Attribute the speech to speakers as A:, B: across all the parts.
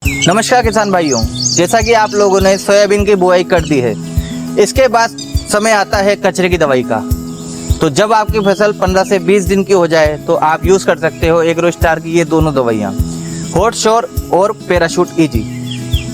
A: नमस्कार किसान भाइयों, जैसा कि आप लोगों ने सोयाबीन की बुआई कर दी है, इसके बाद समय आता है कचरे की दवाई का। तो जब आपकी फसल 15 से 20 दिन की हो जाए तो आप यूज़ कर सकते हो एग्रो स्टार की ये दोनों दवाइयाँ, हॉट श्योर और पैराशूट इजी।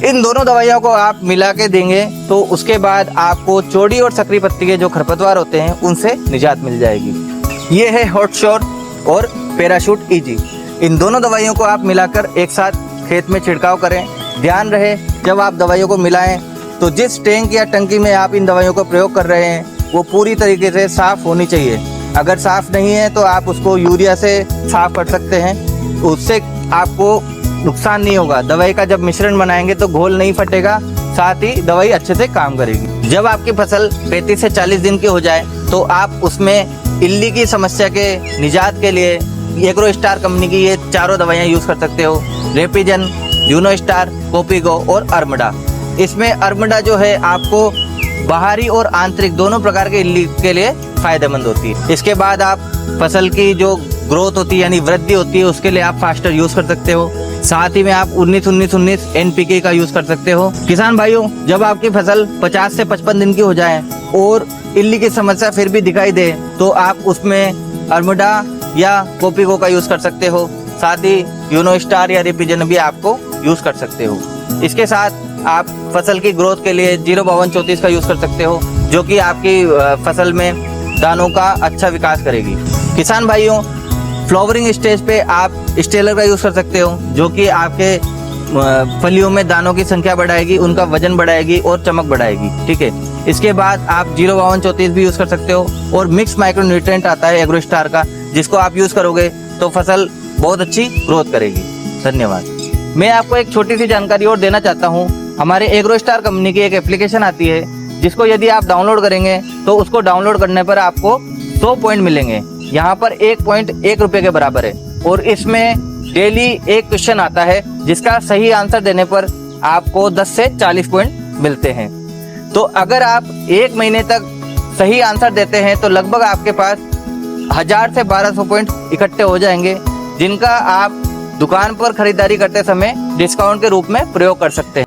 A: इन दोनों दवाइयों को आप मिला के देंगे तो उसके बाद आपको चौड़ी और सकरी पत्ती के जो खरपतवार होते हैं उनसे निजात मिल जाएगी। ये है हॉट श्योर और पैराशूट इजी। इन दोनों दवाइयों को आप मिलाकर एक साथ खेत में छिड़काव करें। ध्यान रहे जब आप दवाइयों को मिलाएं तो जिस टैंक या टंकी में आप इन दवाइयों का प्रयोग कर रहे हैं वो पूरी तरीके से साफ़ होनी चाहिए। अगर साफ़ नहीं है तो आप उसको यूरिया से साफ़ कर सकते हैं, उससे आपको नुकसान नहीं होगा। दवाई का जब मिश्रण बनाएंगे तो घोल नहीं फटेगा, साथ ही दवाई अच्छे से काम करेगी। जब आपकी फसल 35 से 40 दिन की हो जाए तो आप उसमें इल्ली की समस्या के निजात के लिए एग्रो स्टार कंपनी की ये चारों दवाइयाँ यूज़ कर सकते हो, रेपिजन, यूनो स्टार, कोपिगो और अर्मडा। इसमें अर्मडा जो है आपको बाहरी और आंतरिक दोनों प्रकार के इल्ली के लिए फ़ायदेमंद होती है। इसके बाद आप फसल की जो ग्रोथ होती है यानी वृद्धि होती है उसके लिए आप फास्टर यूज़ कर सकते हो। साथ ही में आप 19-19-19 NPK का यूज़ कर सकते हो। किसान भाइयों, जब आपकी फसल 50 से 55 दिन की हो जाए और इल्ली की समस्या फिर भी दिखाई दे तो आप उसमें अर्मडा या कोपिगो का यूज़ कर सकते हो। साथ ही यूनो स्टार या रिपिजन भी आपको यूज़ कर सकते हो। इसके साथ आप फसल की ग्रोथ के लिए 05234 का यूज़ कर सकते हो, जो कि आपकी फसल में दानों का अच्छा विकास करेगी। किसान भाइयों, फ्लावरिंग स्टेज पे आप स्टेलर का यूज़ कर सकते हो, जो कि आपके फलियों में दानों की संख्या बढ़ाएगी, उनका वजन बढ़ाएगी और चमक बढ़ाएगी। ठीक है। इसके बाद आप 05234 भी यूज़ कर सकते हो और मिक्स माइक्रो न्यूट्रिएंट आता है एग्रो स्टार का, जिसको आप यूज़ करोगे तो फसल बहुत अच्छी ग्रोथ करेगी। धन्यवाद। मैं आपको एक छोटी सी जानकारी और देना चाहता हूँ। हमारे एग्रो स्टार कंपनी की एक एप्लीकेशन आती है, जिसको यदि आप डाउनलोड करेंगे तो उसको डाउनलोड करने पर आपको 100 पॉइंट मिलेंगे। यहाँ पर 1 पॉइंट 1 रुपये के बराबर है और इसमें डेली एक क्वेश्चन आता है, जिसका सही आंसर देने पर आपको 10 से 40 पॉइंट मिलते हैं। तो अगर आप 1 महीने तक सही आंसर देते हैं तो लगभग आपके पास 1000 से 1200 पॉइंट इकट्ठे हो जाएंगे, जिनका आप दुकान पर खरीदारी करते समय डिस्काउंट के रूप में प्रयोग कर सकते हैं।